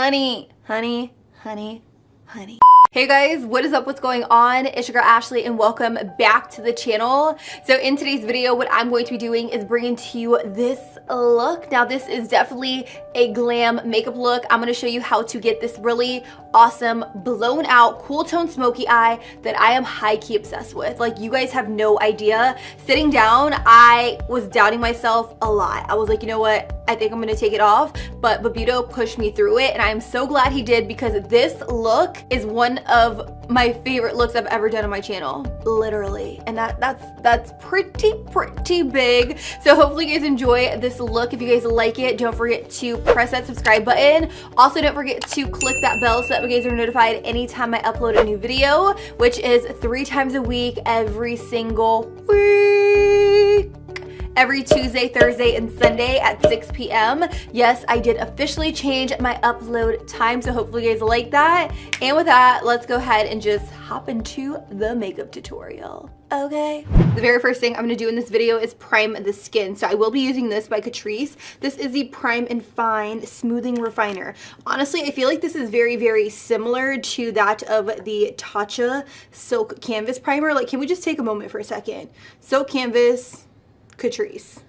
honey, honey, honey, honey. Hey guys, what is up? What's going on? It's your girl Ashley and welcome back to the channel. So in today's video, what I'm going to be doing is bringing to you this look. Now this is definitely a glam makeup look. I'm going to show you how to get this really awesome blown out cool tone smoky eye that I am high-key obsessed with. Like, you guys have no idea. Sitting down, I was doubting myself a lot. I was like, you know what? I think I'm gonna take it off, but Babuto pushed me through it and I'm so glad he did, because this look is one of my favorite looks I've ever done on my channel, literally. And that's pretty big. So hopefully you guys enjoy this look. If you guys like it, don't forget to press that subscribe button. Also, don't forget to click that bell so that you guys are notified anytime I upload a new video, which is 3 times a week, every single week. Every Tuesday, Thursday, and Sunday at 6 p.m. Yes, I did officially change my upload time, so hopefully you guys like that. And with that, let's go ahead and just hop into the makeup tutorial. Okay. The very first thing I'm gonna do in this video is prime the skin. So I will be using this by Catrice. This is the Prime and Fine Smoothing Refiner. Honestly, I feel like this is very similar to that of the Tatcha Silk Canvas Primer. Like, can we just take a moment for a second? Silk Canvas, Catrice.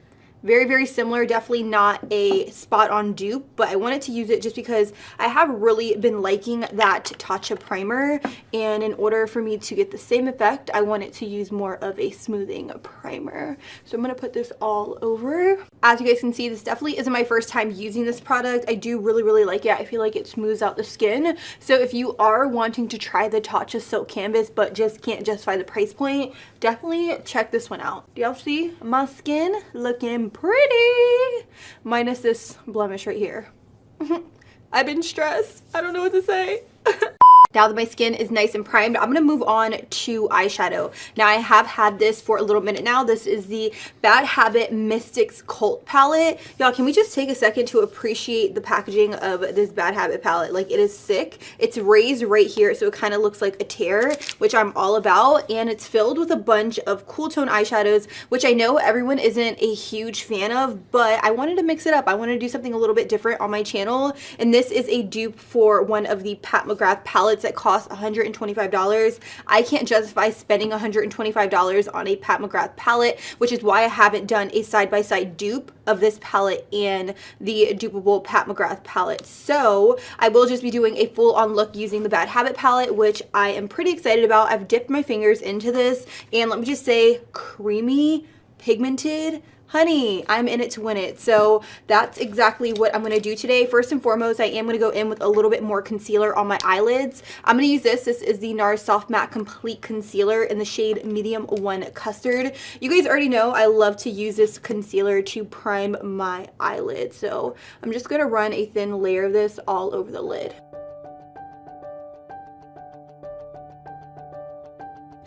Very similar, definitely not a spot on dupe, but I wanted to use it just because I have really been liking that Tatcha primer, and in order for me to get the same effect, I wanted to use more of a smoothing primer. So I'm gonna put this all over. As you guys can see, this definitely isn't my first time using this product. I do really like it. I feel like it smooths out the skin. So if you are wanting to try the Tatcha Silk Canvas but just can't justify the price point, definitely check this one out. Do y'all see my skin looking pretty, minus this blemish right here? I've been stressed. I don't know what to say. Now that my skin is nice and primed, I'm gonna move on to eyeshadow. Now I have had this for a little minute now. This is the Bad Habit Mystics Cult palette. Y'all, can we just take a second to appreciate the packaging of this Bad Habit palette? Like, it is sick. It's raised right here, so it kind of looks like a tear, which I'm all about. And it's filled with a bunch of cool tone eyeshadows, which I know everyone isn't a huge fan of, but I wanted to mix it up. I wanted to do something a little bit different on my channel. And this is a dupe for one of the Pat McGrath palettes that cost $125. I can't justify spending $125 on a Pat McGrath palette, which is why I haven't done a side-by-side dupe of this palette and the dupeable Pat McGrath palette. So I will just be doing a full-on look using the Bad Habit palette, which I am pretty excited about. I've dipped my fingers into this, and let me just say, creamy, pigmented. Honey, I'm in it to win it. So that's exactly what I'm gonna do today. First and foremost, I am gonna go in with a little bit more concealer on my eyelids. I'm gonna use this. This is the NARS Soft Matte Complete Concealer in the shade Medium 1 Custard. You guys already know I love to use this concealer to prime my eyelid. So I'm just gonna run a thin layer of this all over the lid.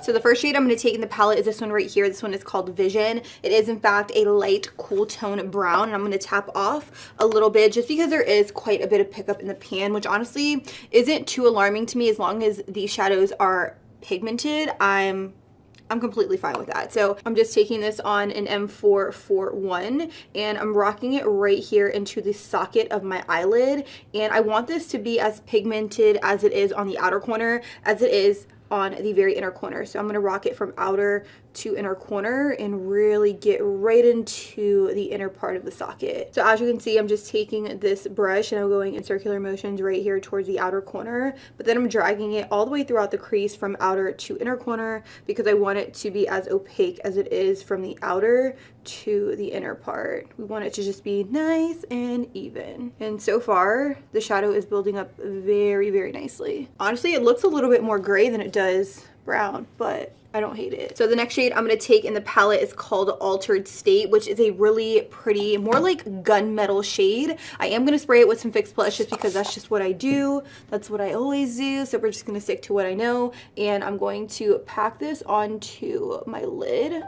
So the first shade I'm going to take in the palette is this one right here. This one is called Vision. It is in fact a light cool tone brown, and I'm going to tap off a little bit just because there is quite a bit of pickup in the pan, which honestly isn't too alarming to me. As long as these shadows are pigmented, I'm completely fine with that. So I'm just taking this on an M441 and I'm rocking it right here into the socket of my eyelid. And I want this to be as pigmented as it is on the outer corner as it is on the very inner corner. So I'm going to rock it from outer to inner corner and really get right into the inner part of the socket. So as you can see, I'm just taking this brush and I'm going in circular motions right here towards the outer corner, but then I'm dragging it all the way throughout the crease from outer to inner corner because I want it to be as opaque as it is from the outer to the inner part. We want it to just be nice and even. And so far, the shadow is building up very nicely. Honestly, it looks a little bit more gray than it does brown, but I don't hate it. So the next shade I'm going to take in the palette is called Altered State, which is a really pretty, more like gunmetal shade. I am going to spray it with some Fix Plus just because that's just what I do. That's what I always do. So we're just going to stick to what I know. And I'm going to pack this onto my lid.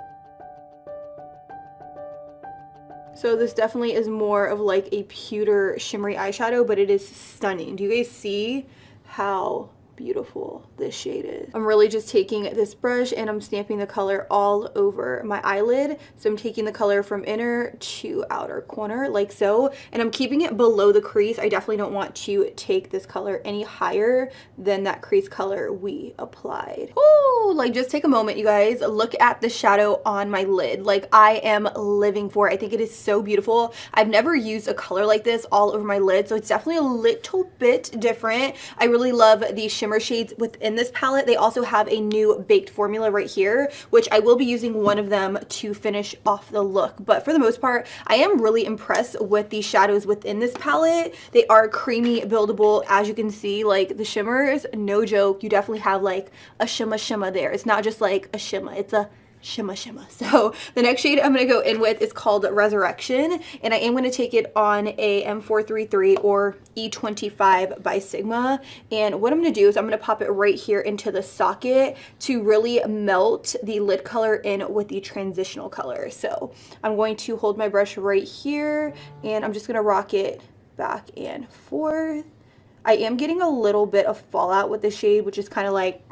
So this definitely is more of like a pewter shimmery eyeshadow, but it is stunning. Do you guys see how beautiful this shade is. I'm really just taking this brush and I'm stamping the color all over my eyelid. So I'm taking the color from inner to outer corner like so, and I'm keeping it below the crease. I definitely don't want to take this color any higher than that crease color we applied. Oh, like just take a moment, you guys. Look at the shadow on my lid. Like I am living for it. I think it is so beautiful. I've never used a color like this all over my lid, so it's definitely a little bit different. I really love the shimmer shades within this palette. They also have a new baked formula right here, which I will be using one of them to finish off the look. But for the most part, I am really impressed with the shadows within this palette. They are creamy, buildable. As you can see, like the shimmers, no joke, you definitely have like a shimmer there. It's not just like a shimmer, it's a shimmer. So the next shade I'm going to go in with is called Resurrection, and I am going to take it on a M433 or E25 by Sigma. And what I'm going to do is I'm going to pop it right here into the socket to really melt the lid color in with the transitional color. So I'm going to hold my brush right here and I'm just going to rock it back and forth. I am getting a little bit of fallout with the shade, which is kind of like,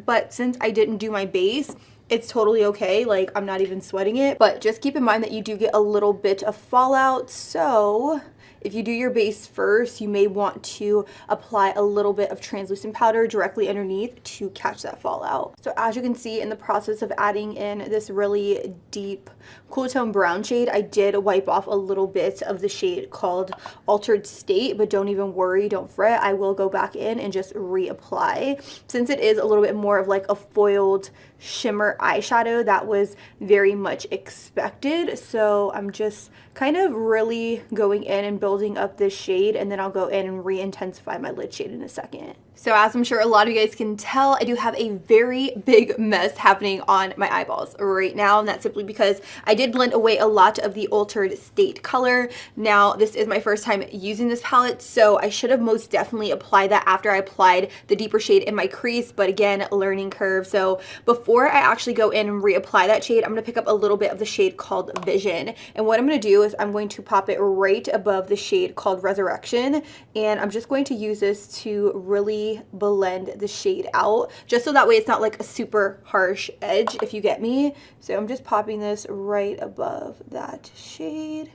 but since I didn't do my base, it's totally okay. Like I'm not even sweating it, but just keep in mind that you do get a little bit of fallout. So if you do your base first, you may want to apply a little bit of translucent powder directly underneath to catch that fallout. So as you can see, in the process of adding in this really deep cool tone brown shade, I did wipe off a little bit of the shade called Altered State, but don't even worry, don't fret. I will go back in and just reapply. Since it is a little bit more of like a foiled shimmer eyeshadow, that was very much expected. So I'm just kind of really going in and building up this shade, and then I'll go in and re-intensify my lid shade in a second. So as I'm sure a lot of you guys can tell, I do have a very big mess happening on my eyeballs right now, and that's simply because I did blend away a lot of the Altered State color. Now, this is my first time using this palette, so I should have most definitely applied that after I applied the deeper shade in my crease, but again, learning curve. So before I actually go in and reapply that shade, I'm going to pick up a little bit of the shade called Vision, and what I'm going to do is I'm going to pop it right above the shade called Resurrection, and I'm just going to use this to really blend the shade out, just so that way it's not like a super harsh edge, if you get me. So I'm just popping this right above that shade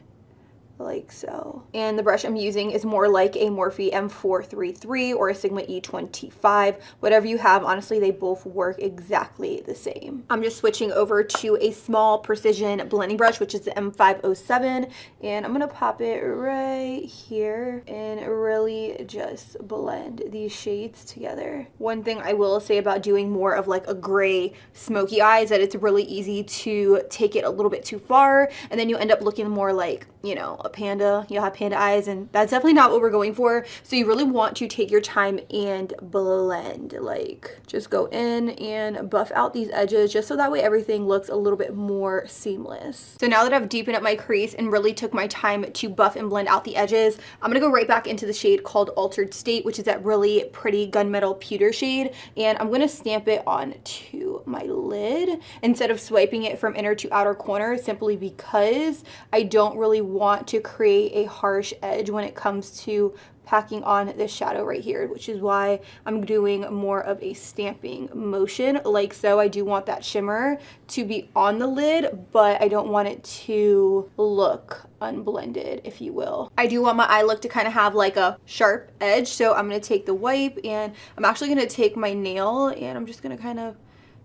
like so. And the brush I'm using is more like a Morphe M433 or a Sigma E25. Whatever you have, honestly, they both work exactly the same. I'm just switching over to a small precision blending brush, which is the M507, and I'm gonna pop it right here and really just blend these shades together. One thing I will say about doing more of like a gray smoky eye is that it's really easy to take it a little bit too far, and then you end up looking more like, you know, a panda. You'll have panda eyes, and that's definitely not what we're going for. So you really want to take your time and blend, like just go in and buff out these edges just so that way everything looks a little bit more seamless. So now that I've deepened up my crease and really took my time to buff and blend out the edges, I'm gonna go right back into the shade called Altered State, which is that really pretty gunmetal pewter shade, and I'm gonna stamp it onto my lid instead of swiping it from inner to outer corner, simply because I don't really want to create a harsh edge when it comes to packing on this shadow right here, which is why I'm doing more of a stamping motion like so. I do want that shimmer to be on the lid, but I don't want it to look unblended, if you will. I do want my eye look to kind of have like a sharp edge, so I'm going to take the wipe and I'm actually going to take my nail and I'm just going to kind of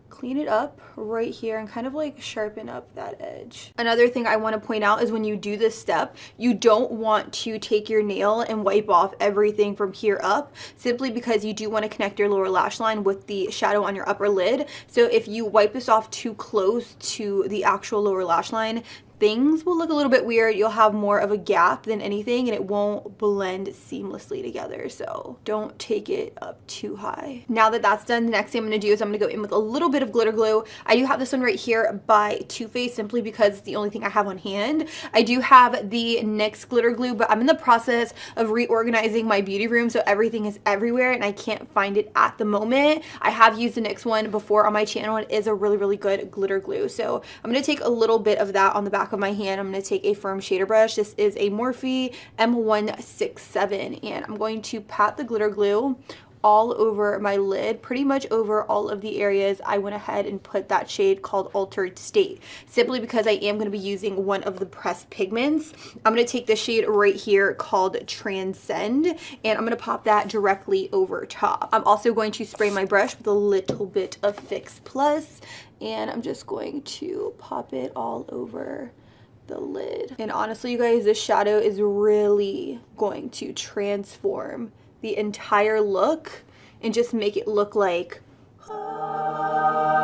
clean it up right here and kind of like sharpen up that edge. Another thing I want to point out is when you do this step, you don't want to take your nail and wipe off everything from here up, simply because you do want to connect your lower lash line with the shadow on your upper lid. So if you wipe this off too close to the actual lower lash line, things will look a little bit weird. You'll have more of a gap than anything and it won't blend seamlessly together. So don't take it up too high. Now that that's done, the next thing I'm going to do is I'm going to go in with a little bit of glitter glue. I do have this one right here by Too Faced, simply because it's the only thing I have on hand. I do have the NYX glitter glue, but I'm in the process of reorganizing my beauty room, so everything is everywhere and I can't find it at the moment. I have used the NYX one before on my channel. It is a really, really good glitter glue. So I'm going to take a little bit of that on the back of my hand. I'm going to take a firm shader brush. This is a Morphe M167, and I'm going to pat the glitter glue all over my lid, pretty much over all of the areas. I went ahead and put that shade called Altered State, simply because I am going to be using one of the pressed pigments. I'm going to take the shade right here called Transcend, and I'm going to pop that directly over top. I'm also going to spray my brush with a little bit of Fix Plus, and I'm just going to pop it all over the lid. And honestly, you guys, this shadow is really going to transform the entire look and just make it look like,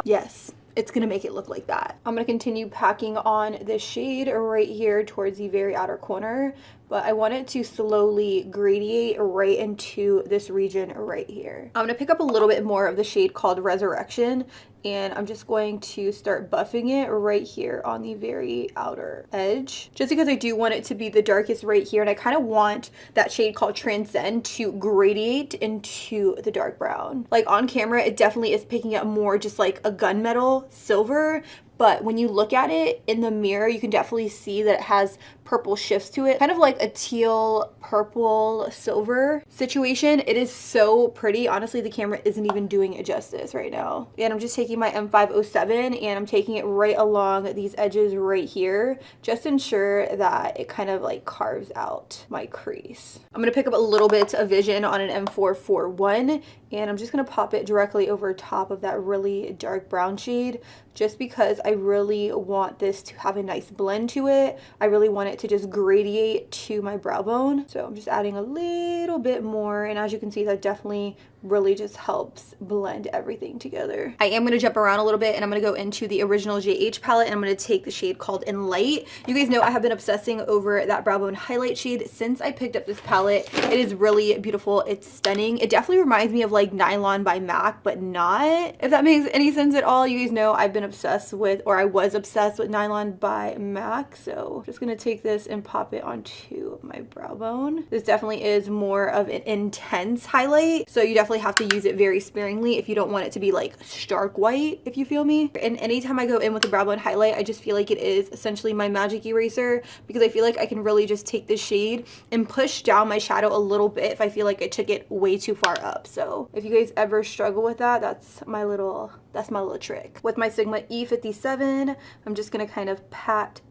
yes, it's gonna make it look like that. I'm gonna continue packing on this shade right here towards the very outer corner, but I want it to slowly gradate right into this region right here. I'm gonna pick up a little bit more of the shade called Resurrection, and I'm just going to start buffing it right here on the very outer edge, just because I do want it to be the darkest right here, and I kind of want that shade called Transcend to gradate into the dark brown. Like on camera, it definitely is picking up more just like a gunmetal silver, but when you look at it in the mirror, you can definitely see that it has purple shifts to it, kind of like a teal purple silver situation. It is so pretty. Honestly, the camera isn't even doing it justice right now. And I'm just taking my M507 and I'm taking it right along these edges right here, just to ensure that it kind of like carves out my crease. I'm gonna pick up a little bit of Vision on an M441, and I'm just gonna pop it directly over top of that really dark brown shade, just because I really want this to have a nice blend to it. I really want it to just gradate to my brow bone. So I'm just adding a little bit more, and as you can see, that definitely really just helps blend everything together. I am going to jump around a little bit, and I'm going to go into the original JH palette, and I'm going to take the shade called Enlight. You guys know I have been obsessing over that brow bone highlight shade since I picked up this palette. It is really beautiful. It's stunning. It definitely reminds me of like Nylon by MAC, but not, if that makes any sense at all. You guys know I've been obsessed with, or I was obsessed with, Nylon by MAC. So I'm just going to take this and pop it onto my brow bone. This definitely is more of an intense highlight, so you definitely have to use it very sparingly if you don't want it to be like stark white, if you feel me. And anytime I go in with a brow bone highlight, I just feel like it is essentially my magic eraser, because I feel like I can really just take this shade and push down my shadow a little bit if I feel like I took it way too far up. So if you guys ever struggle with that, that's my little trick. With my Sigma E57, I'm just gonna kind of pat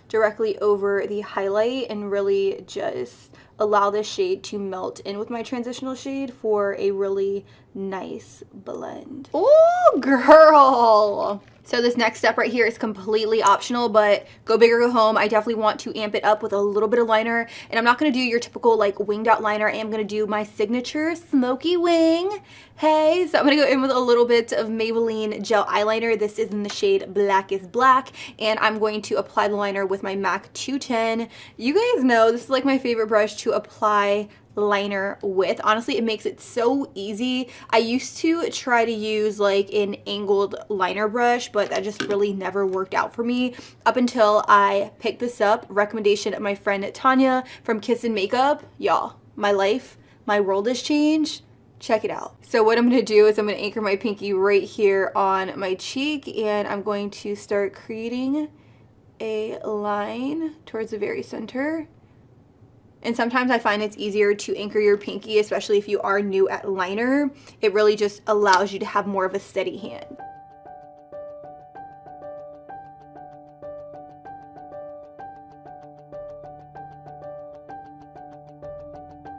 directly over the highlight and really just allow this shade to melt in with my transitional shade for a really nice blend. Oh, girl! So this next step right here is completely optional, but go big or go home. I definitely want to amp it up with a little bit of liner, and I'm not going to do your typical like winged out liner. I am going to do my signature smoky wing. Hey, so I'm going to go in with a little bit of Maybelline gel eyeliner. This is in the shade Black is Black, and I'm going to apply the liner with my MAC 210. You guys know this is like my favorite brush to apply liner with. Honestly, it makes it so easy. I used to try to use like an angled liner brush, but that just really never worked out for me up until I picked this up. Recommendation of my friend Tanya from Kiss and Makeup. Y'all, my life, my world has changed. Check it out. So what I'm going to do is I'm going to anchor my pinky right here on my cheek, and I'm going to start creating a line towards the very center. And sometimes I find it's easier to anchor your pinky, especially if you are new at liner. It really just allows you to have more of a steady hand.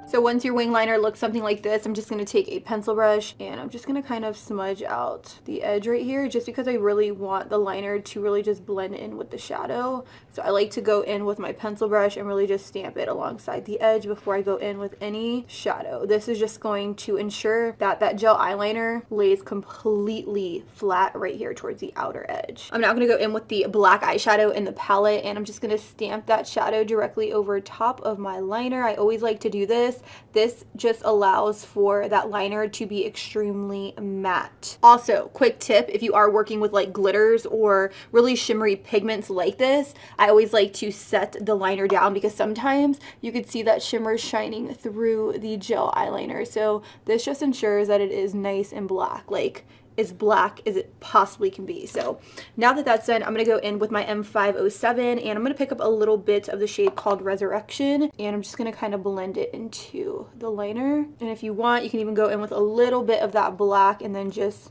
So once your wing liner looks something like this, I'm just going to take a pencil brush and I'm just going to kind of smudge out the edge right here, just because I really want the liner to really just blend in with the shadow. So I like to go in with my pencil brush and really just stamp it alongside the edge before I go in with any shadow. This is just going to ensure that that gel eyeliner lays completely flat right here towards the outer edge. I'm now going to go in with the black eyeshadow in the palette, and I'm just going to stamp that shadow directly over top of my liner. I always like to do this. This just allows for that liner to be extremely matte. Also, quick tip, if you are working with like glitters or really shimmery pigments like this, I always like to set the liner down, because sometimes you could see that shimmer shining through the gel eyeliner. So this just ensures that it is nice and black. Like, as black as it possibly can be. So now that that's done, I'm going to go in with my M507 and I'm going to pick up a little bit of the shade called Resurrection, and I'm just going to kind of blend it into the liner. And if you want, you can even go in with a little bit of that black and then just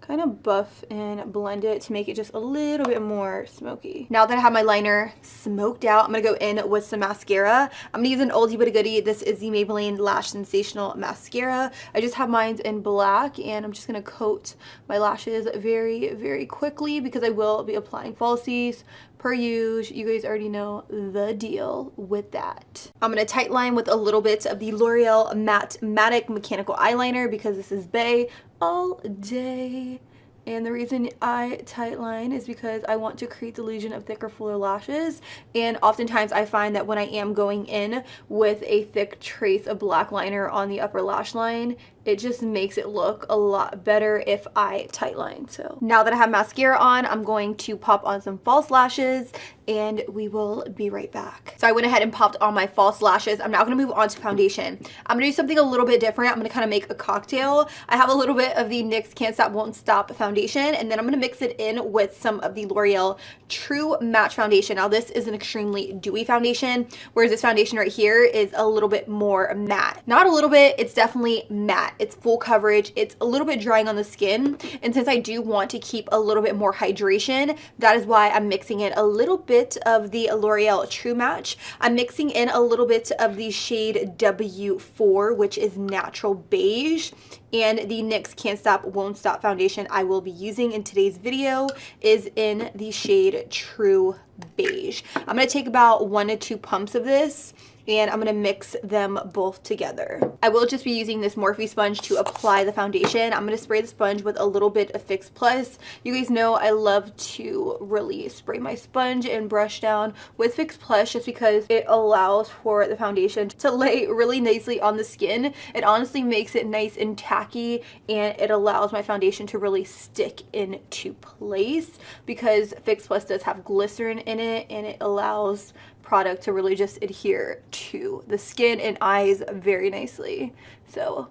kind of buff and blend it to make it just a little bit more smoky. Now that I have my liner smoked out, I'm gonna go in with some mascara. I'm gonna use an oldie but a goodie. This is the Maybelline Lash Sensational Mascara. I just have mine in black, and I'm just gonna coat my lashes very, very quickly because I will be applying falsies. Per usual, you guys already know the deal with that. I'm gonna tight line with a little bit of the L'Oreal Matte Mechanical Eyeliner because this is Bae all day. And the reason I tight line is because I want to create the illusion of thicker, fuller lashes. And oftentimes I find that when I am going in with a thick trace of black liner on the upper lash line, it just makes it look a lot better if I tight line. So now that I have mascara on, I'm going to pop on some false lashes and we will be right back. So I went ahead and popped on my false lashes. I'm now gonna move on to foundation. I'm gonna do something a little bit different. I'm gonna kind of make a cocktail. I have a little bit of the NYX Can't Stop Won't Stop foundation, and then I'm gonna mix it in with some of the L'Oreal True Match foundation. Now this is an extremely dewy foundation, whereas this foundation right here is a little bit more matte. Not a little bit, it's definitely matte. It's full coverage. It's a little bit drying on the skin, and since I do want to keep a little bit more hydration, that is why I'm mixing in a little bit of the L'Oreal True Match. I'm mixing in a little bit of the shade W4, which is natural beige, and the NYX Can't Stop Won't Stop foundation I will be using in today's video is in the shade True Beige. I'm going to take about 1 to 2 pumps of this, and I'm gonna mix them both together. I will just be using this Morphe sponge to apply the foundation. I'm gonna spray the sponge with a little bit of Fix Plus. You guys know I love to really spray my sponge and brush down with Fix Plus just because it allows for the foundation to lay really nicely on the skin. It honestly makes it nice and tacky, and it allows my foundation to really stick into place because Fix Plus does have glycerin in it, and it allows product to really just adhere to the skin and eyes very nicely. So,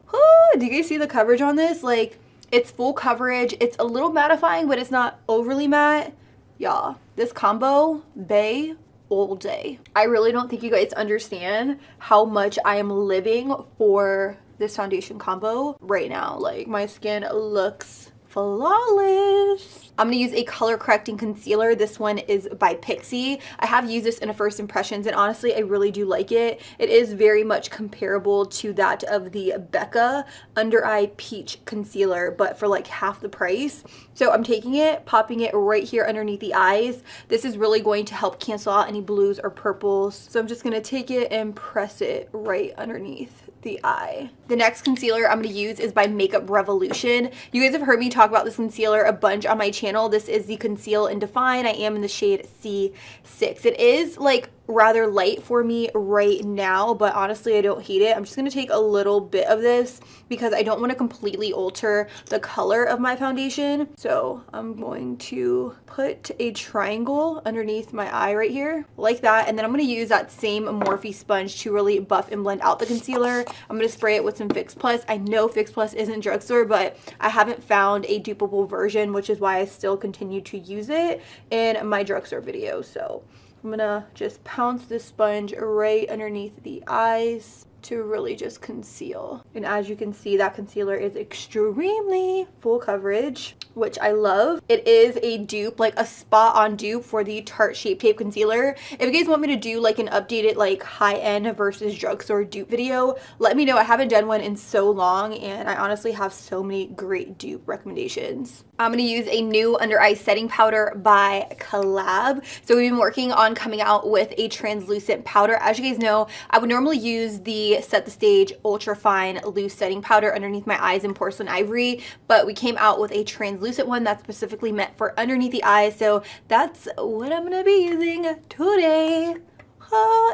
do you guys see the coverage on this? Like, it's full coverage. It's a little mattifying, but it's not overly matte. Y'all, this combo, Bae all day. I really don't think you guys understand how much I am living for this foundation combo right now. Like, my skin looks flawless. I'm gonna use a color correcting concealer. This one is by Pixi. I have used this in a first impressions, and honestly I really do like it. It is very much comparable to that of the Becca Under Eye Peach Concealer, but for like half the price. So I'm taking it, popping it right here underneath the eyes. This is really going to help cancel out any blues or purples. So I'm just gonna take it and press it right underneath the eye. The next concealer I'm going to use is by Makeup Revolution. You guys have heard me talk about this concealer a bunch on my channel. This is the Conceal and Define. I am in the shade C6. It is like rather light for me right now, but honestly I don't hate it. I'm just going to take a little bit of this because I don't want to completely alter the color of my foundation. So I'm going to put a triangle underneath my eye right here like that, and then I'm going to use that same Morphe sponge to really buff and blend out the concealer. I'm going to spray it with some Fix Plus. I know Fix Plus isn't Drugstore, but I haven't found a dupable version, which is why I still continue to use it in my Drugstore videos. So I'm gonna just pounce this sponge right underneath the eyes to really just conceal. And as you can see, that concealer is extremely full coverage, which I love. It is a dupe, like a spot on dupe for the Tarte Shape Tape Concealer. If you guys want me to do like an updated like high-end versus drugstore dupe video, let me know. I haven't done one in so long, and I honestly have so many great dupe recommendations. I'm gonna use a new under eye setting powder by Collab. So we've been working on coming out with a translucent powder. As you guys know, I would normally use the Set the Stage Ultra Fine Loose Setting Powder underneath my eyes in Porcelain Ivory, but we came out with a translucent one that's specifically meant for underneath the eyes. So that's what I'm gonna be using today.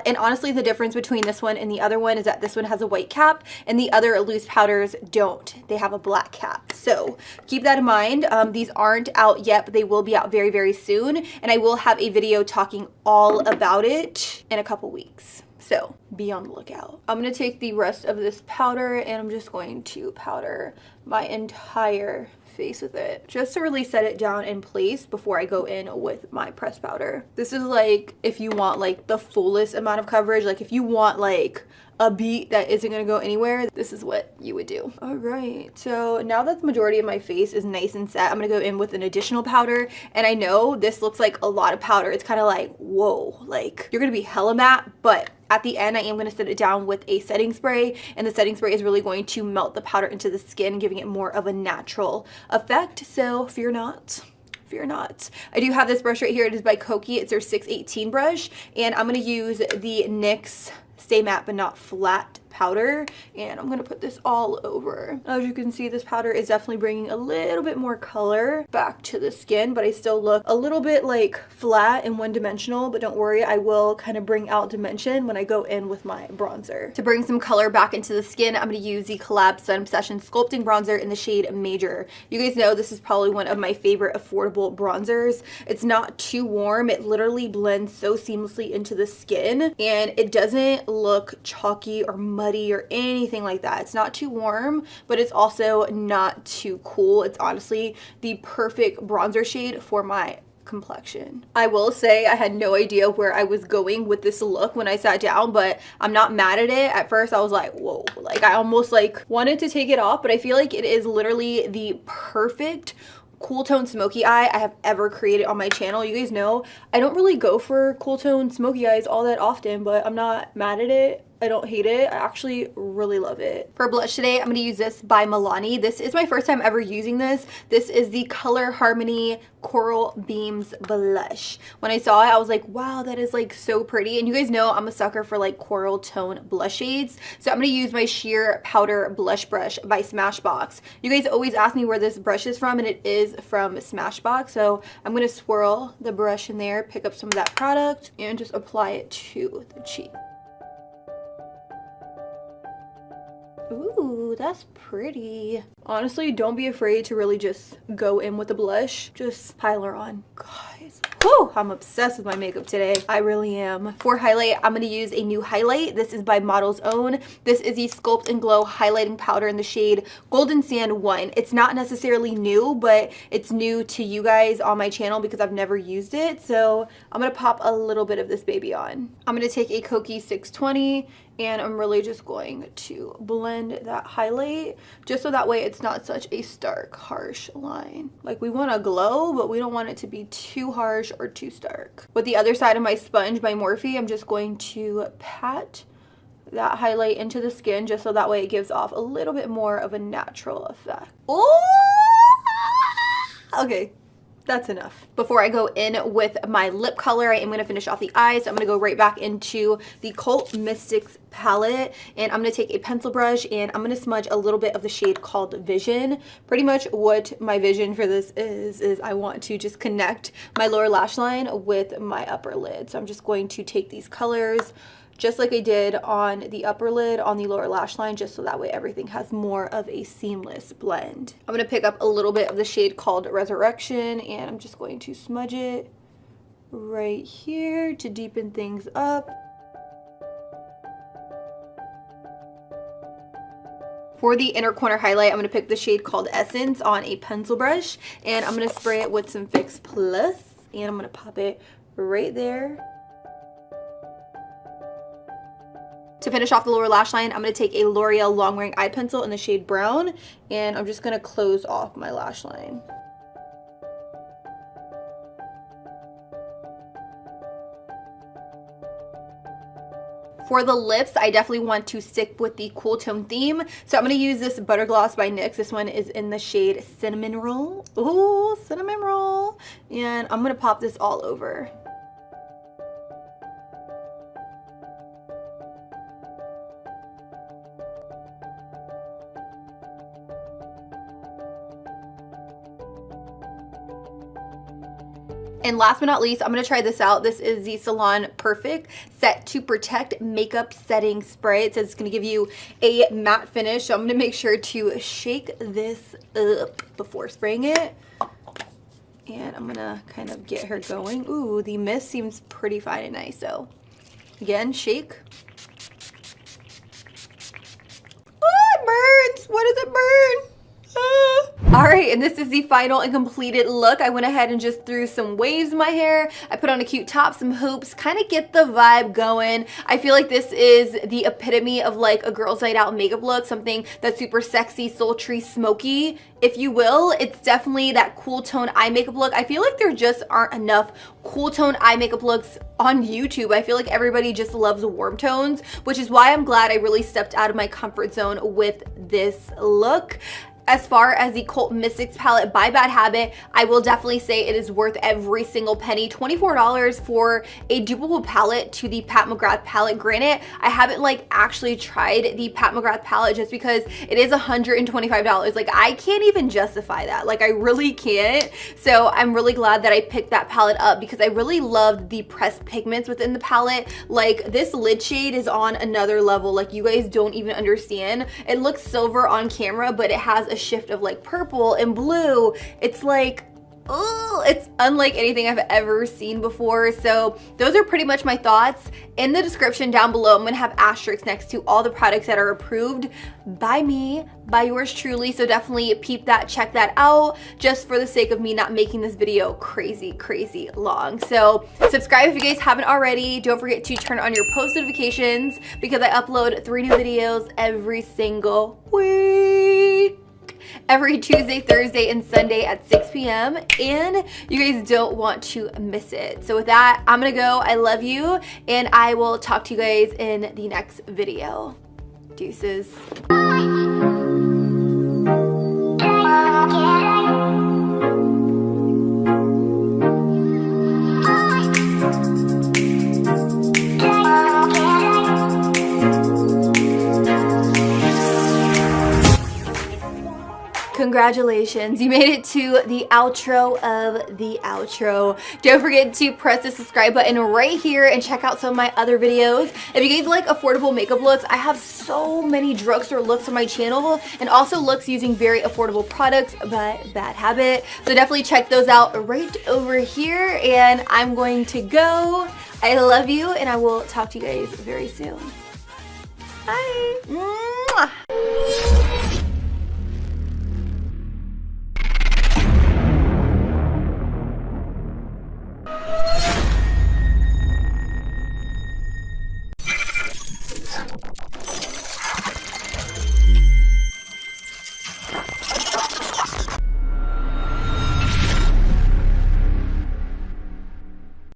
And honestly, the difference between this one and the other one is that this one has a white cap and the other loose powders don't. They have a black cap. So keep that in mind. These aren't out yet, but they will be out very, very soon. And I will have a video talking all about it in a couple weeks. So be on the lookout. I'm going to take the rest of this powder and I'm just going to powder my entire face with it just to really set it down in place before I go in with my pressed powder. This is like if you want like the fullest amount of coverage, like if you want like a beat that isn't gonna go anywhere, this is what you would do. All right, so now that the majority of my face is nice and set, I'm gonna go in with an additional powder. And I know this looks like a lot of powder. It's kind of like, whoa, like you're gonna be hella matte, but at the end, I am going to set it down with a setting spray, and the setting spray is really going to melt the powder into the skin, giving it more of a natural effect. So fear not. Fear not. I do have this brush right here. It is by Koki. It's their 618 brush, and I'm going to use the NYX Stay Matte But Not Flat powder, and I'm gonna put this all over. As you can see, this powder is definitely bringing a little bit more color back to the skin, but I still look a little bit like flat and one-dimensional, but don't worry, I will kind of bring out dimension when I go in with my bronzer. To bring some color back into the skin, I'm gonna use the Collab Sun Obsession Sculpting Bronzer in the shade Major. You guys know this is probably one of my favorite affordable bronzers. It's not too warm. It literally blends so seamlessly into the skin, and it doesn't look chalky or muddy or anything like that. It's not too warm, but it's also not too cool. It's honestly the perfect bronzer shade for my complexion. I will say I had no idea where I was going with this look when I sat down, but I'm not mad at it. At first I was like, whoa, like I almost like wanted to take it off, but I feel like it is literally the perfect cool tone smoky eye I have ever created on my channel. You guys know I don't really go for cool tone smoky eyes all that often, but I'm not mad at it. I don't hate it. I actually really love it. For blush today, I'm going to use this by Milani. This is my first time ever using this. This is the Color Harmony Coral Beams Blush. When I saw it, I was like, wow, that is like so pretty. And you guys know I'm a sucker for like coral tone blush shades. So I'm going to use my sheer powder blush brush by Smashbox. You guys always ask me where this brush is from, and it is from Smashbox. So I'm going to swirl the brush in there, pick up some of that product, and just apply it to the cheek. Ooh, that's pretty. Honestly, don't be afraid to really just go in with the blush. Just pile her on. Guys, whew, I'm obsessed with my makeup today. I really am. For highlight, I'm going to use a new highlight. This is by Model's Own. This is the Sculpt and Glow highlighting powder in the shade Golden Sand 1. It's not necessarily new, but it's new to you guys on my channel because I've never used it. So I'm going to pop a little bit of this baby on. I'm going to take a Koki 620, and I'm really just going to blend that highlight just so that way it's not such a stark, harsh line. Like, we want a glow, but we don't want it to be too harsh or too stark. With the other side of my sponge by Morphe, I'm just going to pat that highlight into the skin just so that way it gives off a little bit more of a natural effect. Oh! Okay. That's enough. Before I go in with my lip color, I am going to finish off the eyes. So I'm going to go right back into the Cult Mystics palette, and I'm going to take a pencil brush and I'm going to smudge a little bit of the shade called Vision. Pretty much what my vision for this is I want to just connect my lower lash line with my upper lid. So I'm just going to take these colors just like I did on the upper lid, on the lower lash line, just so that way everything has more of a seamless blend. I'm going to pick up a little bit of the shade called Resurrection, and I'm just going to smudge it right here to deepen things up. For the inner corner highlight, I'm going to pick the shade called Essence on a pencil brush, and I'm going to spray it with some Fix Plus, and I'm going to pop it right there. To finish off the lower lash line, I'm going to take a L'Oreal Long Wearing Eye Pencil in the shade Brown, and I'm just going to close off my lash line. For the lips, I definitely want to stick with the cool tone theme. So I'm going to use this Butter Gloss by NYX. This one is in the shade Cinnamon Roll. Ooh, Cinnamon Roll. And I'm going to pop this all over. And last but not least, I'm going to try this out. This is the Salon Perfect Set to Protect Makeup Setting Spray. It says it's going to give you a matte finish. So I'm going to make sure to shake this up before spraying it. And I'm going to kind of get her going. Ooh, the mist seems pretty fine and nice. So again, shake. Oh, it burns. What does it burn? All right, and this is the final and completed look. I went ahead and just threw some waves in my hair. I put on a cute top, some hoops, kind of get the vibe going. I feel like this is the epitome of like a girl's night out makeup look, something that's super sexy, sultry, smoky, if you will. It's definitely that cool tone eye makeup look. I feel like there just aren't enough cool tone eye makeup looks on YouTube. I feel like everybody just loves warm tones, which is why I'm glad I really stepped out of my comfort zone with this look. As far as the Cult Mystics palette by Bad Habit, I will definitely say it is worth every single penny. $24 for a duplicate palette to the Pat McGrath palette. Granted, I haven't like actually tried the Pat McGrath palette just because it is $125. Like I can't even justify that. Like I really can't. So I'm really glad that I picked that palette up because I really loved the pressed pigments within the palette. Like this lid shade is on another level. Like you guys don't even understand. It looks silver on camera, but it has a shift of like purple and blue. It's like, oh, it's unlike anything I've ever seen before. So those are pretty much my thoughts. In the description down below, I'm gonna have asterisks next to all the products that are approved by me, by yours truly. So definitely peep that, check that out, just for the sake of me not making this video crazy long. So subscribe if you guys haven't already. Don't forget to turn on your post notifications because I upload 3 new videos every single week. Every Tuesday, Thursday, and Sunday at 6 p.m. and you guys don't want to miss it. So with that, I'm gonna go. I love you, and I will talk to you guys in the next video. Deuces. Congratulations, you made it to the outro of the outro. Don't forget to press the subscribe button right here and check out some of my other videos. If you guys like affordable makeup looks, I have so many drugstore looks on my channel and also looks using very affordable products by Bad Habit. So definitely check those out right over here, and I'm going to go. I love you, and I will talk to you guys very soon. Bye. Mwah.